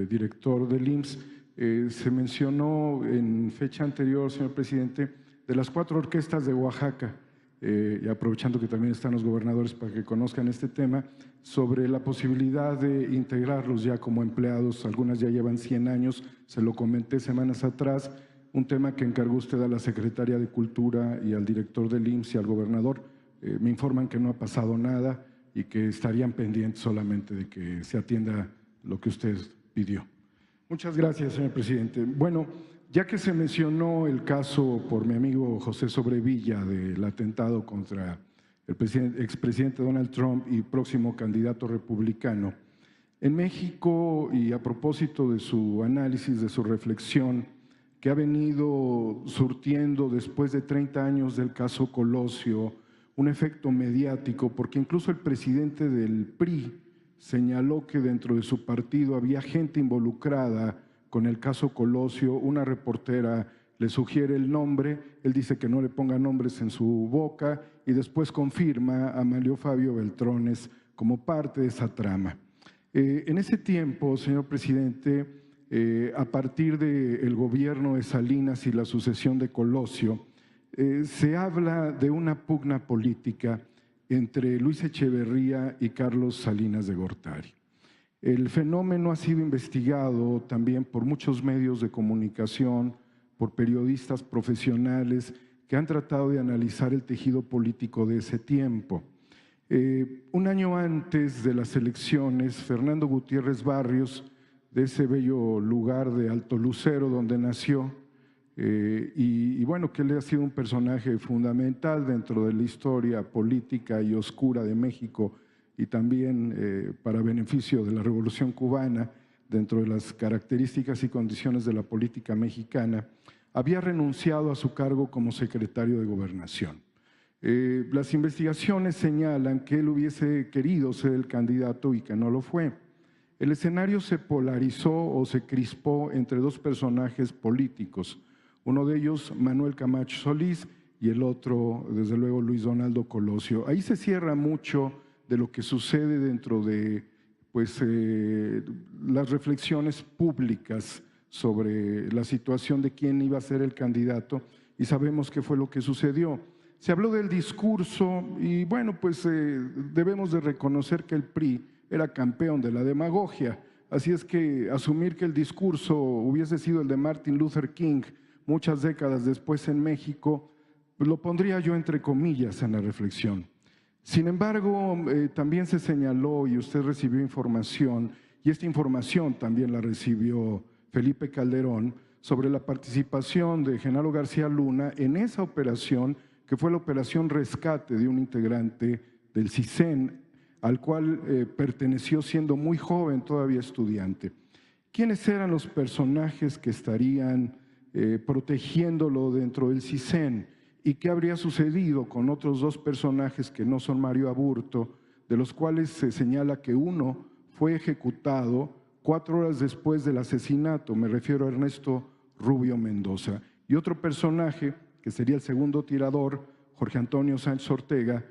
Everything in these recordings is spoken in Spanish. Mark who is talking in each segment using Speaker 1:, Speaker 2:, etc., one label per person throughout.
Speaker 1: director del IMSS, se mencionó en fecha anterior, señor presidente, de las 4 orquestas de Oaxaca, y aprovechando que también están los gobernadores para que conozcan este tema, sobre la posibilidad de integrarlos ya como empleados. Algunas ya llevan 100 años, se lo comenté semanas atrás, un tema que encargó usted a la Secretaria de Cultura y al director del IMSS y al gobernador. Me informan que no ha pasado nada y que estarían pendientes solamente de que se atienda lo que usted pidió. Muchas gracias, señor presidente. Bueno, ya que se mencionó el caso por mi amigo José Sobrevilla del atentado contra el expresidente Donald Trump y próximo candidato republicano, en México, y a propósito de su análisis, de su reflexión, que ha venido surtiendo después de 30 años del caso Colosio, un efecto mediático, porque incluso el presidente del PRI señaló que dentro de su partido había gente involucrada con el caso Colosio. Una reportera le sugiere el nombre, él dice que no le ponga nombres en su boca y después confirma a Amalio Fabio Beltrones como parte de esa trama. En ese tiempo, señor presidente, a partir del gobierno de Salinas y la sucesión de Colosio, se habla de una pugna política entre Luis Echeverría y Carlos Salinas de Gortari. El fenómeno ha sido investigado también por muchos medios de comunicación, por periodistas profesionales que han tratado de analizar el tejido político de ese tiempo. Un año antes de las elecciones, Fernando Gutiérrez Barrios, de ese bello lugar de Alto Lucero donde nació, y bueno, que él ha sido un personaje fundamental dentro de la historia política y oscura de México y también para beneficio de la Revolución Cubana, dentro de las características y condiciones de la política mexicana, había renunciado a su cargo como secretario de Gobernación. Las investigaciones señalan que él hubiese querido ser el candidato y que no lo fue. El escenario se polarizó o se crispó entre 2 personajes políticos, uno de ellos Manuel Camacho Solís y el otro, desde luego, Luis Donaldo Colosio. Ahí se cierra mucho de lo que sucede dentro de las reflexiones públicas sobre la situación de quién iba a ser el candidato, y sabemos qué fue lo que sucedió. Se habló del discurso y bueno, pues debemos de reconocer que el PRI era campeón de la demagogia, así es que asumir que el discurso hubiese sido el de Martin Luther King muchas décadas después en México, pues lo pondría yo entre comillas en la reflexión. Sin embargo, también se señaló y usted recibió información, y esta información también la recibió Felipe Calderón, sobre la participación de Genaro García Luna en esa operación, que fue la operación rescate de un integrante del CISEN, al cual perteneció siendo muy joven, todavía estudiante. ¿Quiénes eran los personajes que estarían protegiéndolo dentro del CISEN? ¿Y qué habría sucedido con otros 2 personajes que no son Mario Aburto, de los cuales se señala que uno fue ejecutado 4 horas después del asesinato? Me refiero a Ernesto Rubio Mendoza. Y otro personaje, que sería el segundo tirador, Jorge Antonio Sánchez Ortega,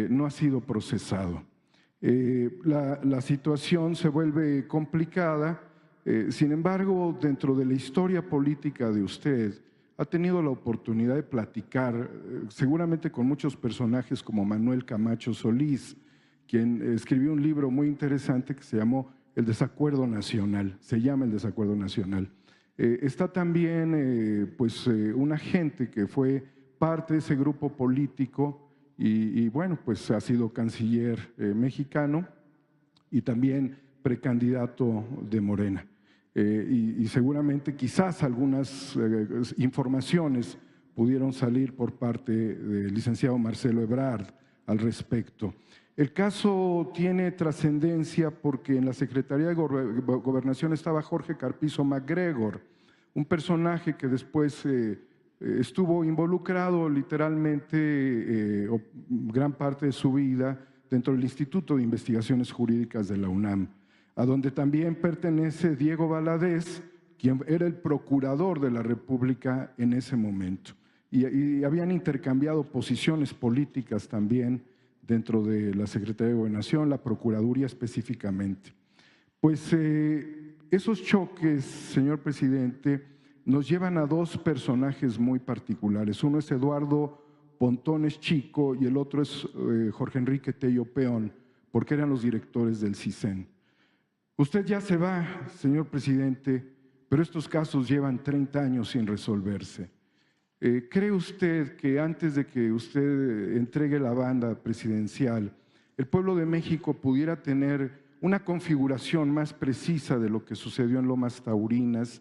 Speaker 1: no ha sido procesado. La situación se vuelve complicada. Sin embargo, dentro de la historia política de usted, ha tenido la oportunidad de platicar seguramente con muchos personajes como Manuel Camacho Solís, quien escribió un libro muy interesante que se llamó El Desacuerdo Nacional, se llama El Desacuerdo Nacional. Está también una gente que fue parte de ese grupo político y bueno, pues ha sido canciller mexicano y también precandidato de Morena. Y seguramente quizás algunas informaciones pudieron salir por parte del licenciado Marcelo Ebrard al respecto. El caso tiene trascendencia porque en la Secretaría de Gobernación estaba Jorge Carpizo MacGregor, un personaje que después estuvo involucrado literalmente gran parte de su vida dentro del Instituto de Investigaciones Jurídicas de la UNAM, a donde también pertenece Diego Valadez, quien era el procurador de la República en ese momento. Y habían intercambiado posiciones políticas también dentro de la Secretaría de Gobernación, la Procuraduría específicamente. Pues Esos choques, señor presidente, nos llevan a dos personajes muy particulares. Uno es Eduardo Pontones Chico y el otro es Jorge Enrique Tello Peón, porque eran los directores del CISEN. Usted ya se va, señor presidente, pero estos casos llevan 30 años sin resolverse. ¿Cree usted que antes de que usted entregue la banda presidencial, el pueblo de México pudiera tener una configuración más precisa de lo que sucedió en Lomas Taurinas,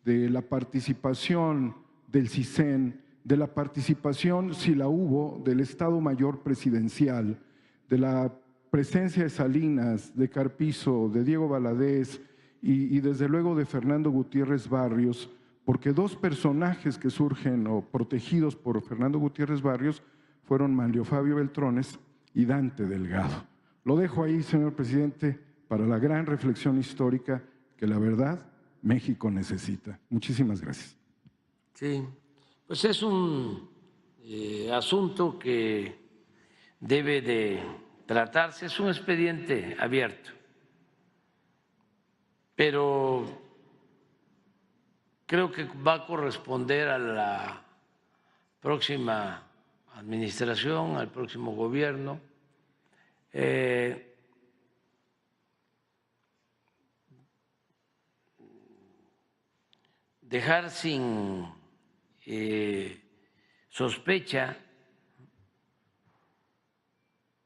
Speaker 1: de la participación del CISEN, de la participación, si la hubo, del Estado Mayor Presidencial, de la presencia de Salinas, de Carpizo, de Diego Valadez y desde luego de Fernando Gutiérrez Barrios, porque dos personajes que surgen o protegidos por Fernando Gutiérrez Barrios fueron Manlio Fabio Beltrones y Dante Delgado. Lo dejo ahí, señor presidente, para la gran reflexión histórica que la verdad México necesita. Muchísimas gracias.
Speaker 2: Sí, pues es un asunto que debe de tratarse, es un expediente abierto, pero creo que va a corresponder a la próxima administración, al próximo gobierno, dejar sin sospecha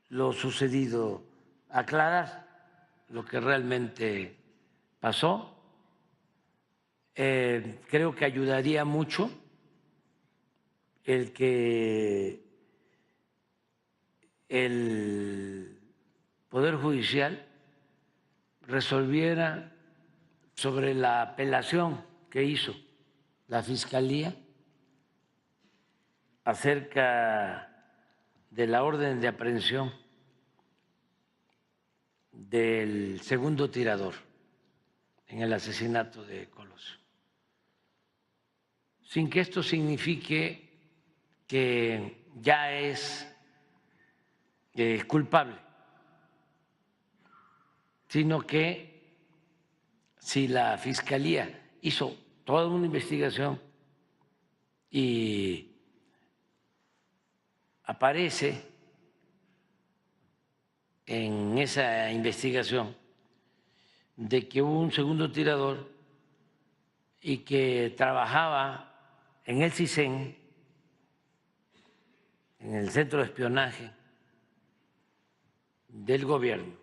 Speaker 2: lo sucedido, aclarar lo que realmente pasó. Creo que ayudaría mucho el que el Poder Judicial resolviera sobre la apelación que hizo la Fiscalía acerca de la orden de aprehensión del segundo tirador en el asesinato de Colosio, sin que esto signifique que ya es culpable, sino que si la Fiscalía hizo toda una investigación y aparece en esa investigación de que hubo un segundo tirador y que trabajaba en el CISEN, en el Centro de Espionaje del gobierno,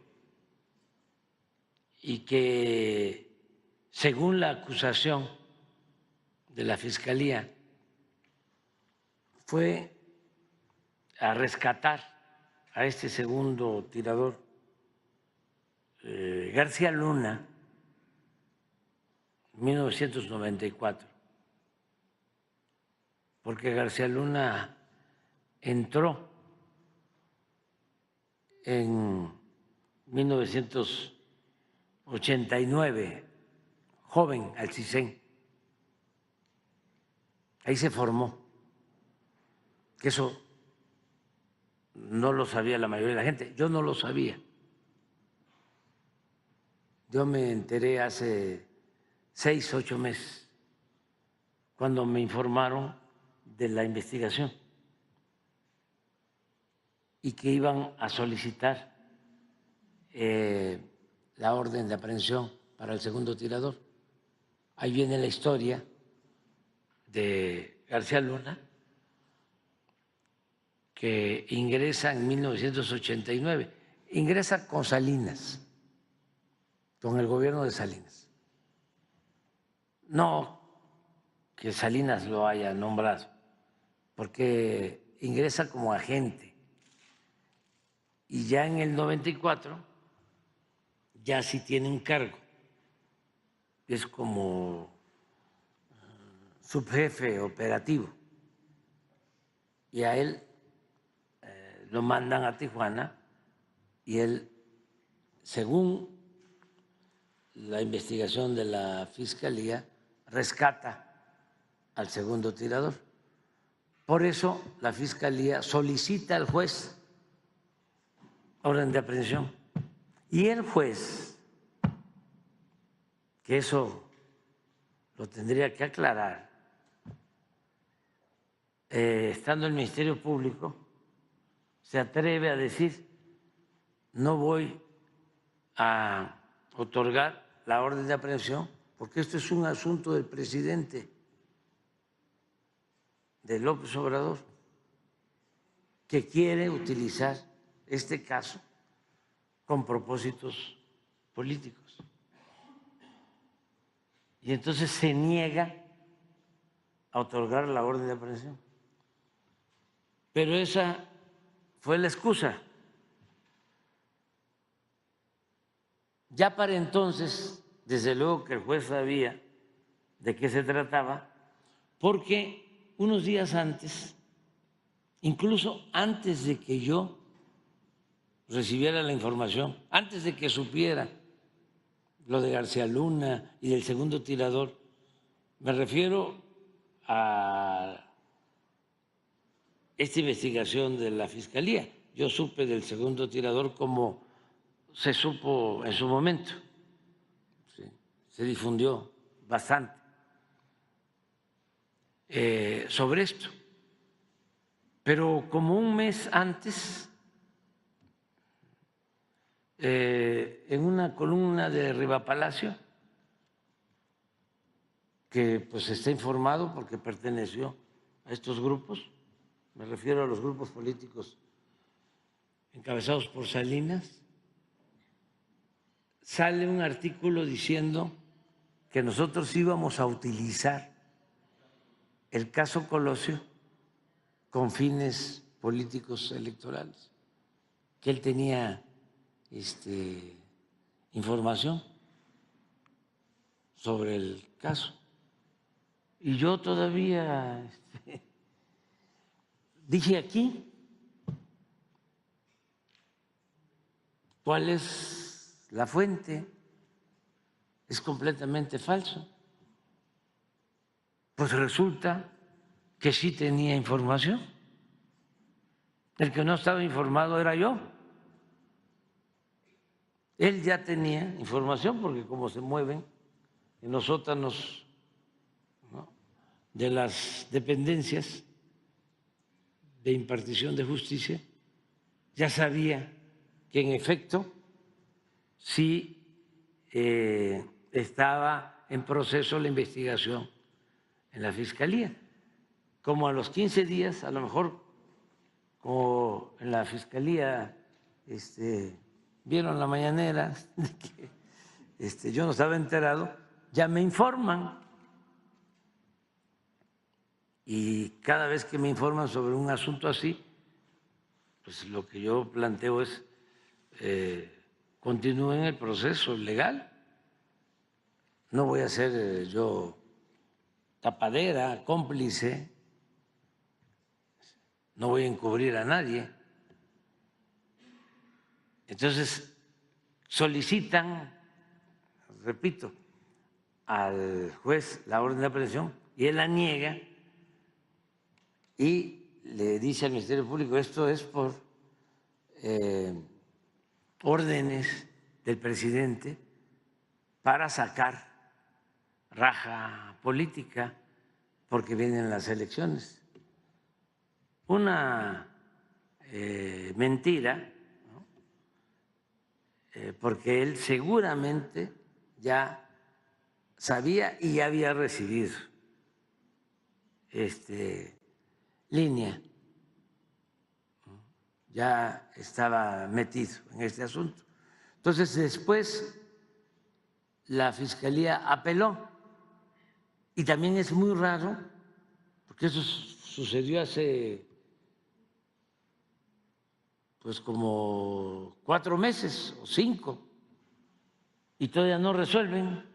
Speaker 2: y que según la acusación de la Fiscalía fue a rescatar a este segundo tirador, García Luna, en 1994, porque García Luna entró en 1989, joven, al CISEN. Ahí se formó, que eso no lo sabía la mayoría de la gente, yo no lo sabía. Yo me enteré hace 6, 8 meses, cuando me informaron de la investigación y que iban a solicitar la orden de aprehensión para el segundo tirador. Ahí viene la historia de García Luna, que ingresa en 1989, ingresa con Salinas, con el gobierno de Salinas. No que Salinas lo haya nombrado, porque ingresa como agente. Y ya en el 94 ya sí tiene un cargo, es como subjefe operativo, y a él lo mandan a Tijuana y él, según la investigación de la Fiscalía, rescata al segundo tirador. Por eso la Fiscalía solicita al juez orden de aprehensión, y el juez que eso lo tendría que aclarar, estando el Ministerio Público, se atreve a decir: no voy a otorgar la orden de aprehensión porque esto es un asunto del presidente, de López Obrador, que quiere utilizar este caso con propósitos políticos. Y entonces se niega a otorgar la orden de aprehensión. Pero esa fue la excusa. Ya para entonces, desde luego que el juez sabía de qué se trataba, porque unos días antes, incluso antes de que yo recibiera la información, antes de que supiera lo de García Luna y del segundo tirador, me refiero a esta investigación de la Fiscalía. Yo supe del segundo tirador como se supo en su momento, ¿sí? Se difundió bastante sobre esto. Pero como un mes antes, en una columna de Riva Palacio, que pues está informado porque perteneció a estos grupos, me refiero a los grupos políticos encabezados por Salinas, sale un artículo diciendo que nosotros íbamos a utilizar el caso Colosio con fines políticos electorales, que él tenía información sobre el caso. Y yo todavía dije aquí cuál es la fuente. Es completamente falso. Pues resulta que sí tenía información. El que no estaba informado era yo. Él ya tenía información porque como se mueven en los sótanos, ¿no?, de las dependencias de impartición de justicia, ya sabía que en efecto sí estaba en proceso la investigación en la Fiscalía. Como a los 15 días, a lo mejor, como en la Fiscalía vieron la mañanera de que yo no estaba enterado, ya me informan. Y cada vez que me informan sobre un asunto así, pues lo que yo planteo es continúen el proceso legal. No voy a ser yo tapadera, cómplice, no voy a encubrir a nadie. Entonces solicitan, repito, al juez la orden de aprehensión y él la niega y le dice al Ministerio Público: esto es por órdenes del presidente para sacar raja política porque vienen las elecciones. Una mentira, ¿no? Porque él seguramente ya sabía y ya había recibido línea, ya estaba metido en este asunto. Entonces después la Fiscalía apeló y también es muy raro porque eso sucedió hace pues como 4 meses o 5 y todavía no resuelven.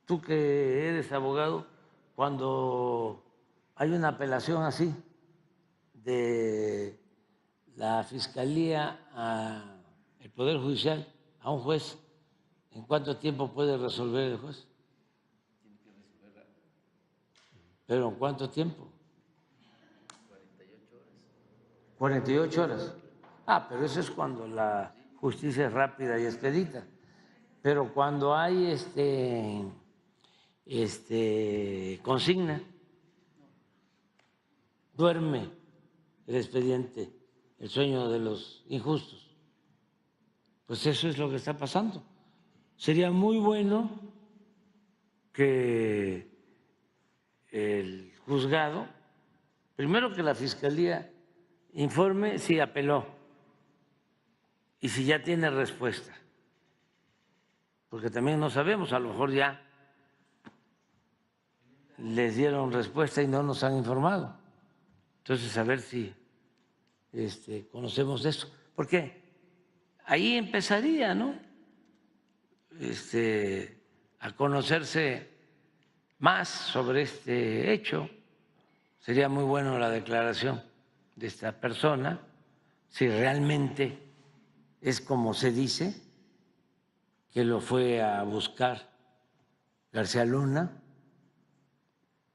Speaker 2: Tú que eres abogado, cuando hay una apelación así de la Fiscalía al Poder Judicial, a un juez, ¿en cuánto tiempo puede resolver el juez?
Speaker 3: Tiene que resolver rápido.
Speaker 2: ¿Pero en cuánto tiempo?
Speaker 3: 48 horas.
Speaker 2: 48 horas. Ah, pero eso es cuando la justicia es rápida y expedita. Pero cuando hay consigna, duerme el expediente, el sueño de los injustos. Pues eso es lo que está pasando. Sería muy bueno que el juzgado, primero que la Fiscalía informe si apeló y si ya tiene respuesta, porque también no sabemos, a lo mejor ya les dieron respuesta y no nos han informado. Entonces, a ver si conocemos de eso, porque ahí empezaría, ¿no? A conocerse más sobre este hecho. Sería muy bueno la declaración de esta persona, si realmente es como se dice, que lo fue a buscar García Luna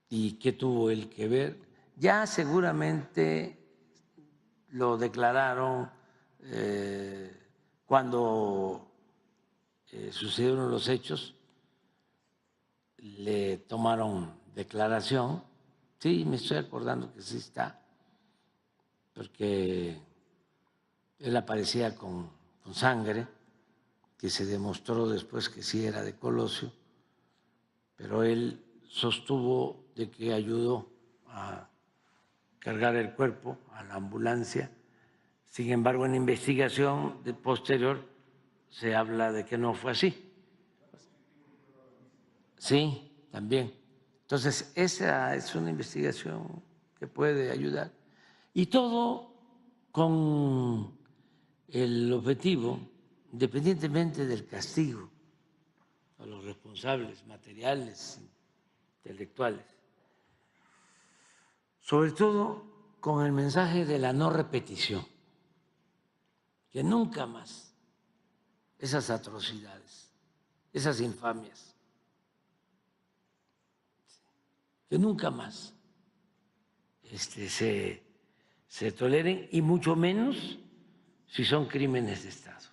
Speaker 2: y qué tuvo él que ver. Ya seguramente lo declararon cuando sucedieron los hechos, le tomaron declaración. Sí, me estoy acordando que sí está, porque él aparecía con sangre, que se demostró después que sí era de Colosio, pero él sostuvo de que ayudó a cargar el cuerpo a la ambulancia. Sin embargo, en investigación posterior se habla de que no fue así. Sí, también. Entonces, esa es una investigación que puede ayudar. Y todo con el objetivo, independientemente del castigo a los responsables materiales, intelectuales, sobre todo con el mensaje de la no repetición, que nunca más esas atrocidades, esas infamias, que nunca más se toleren, y mucho menos si son crímenes de Estado.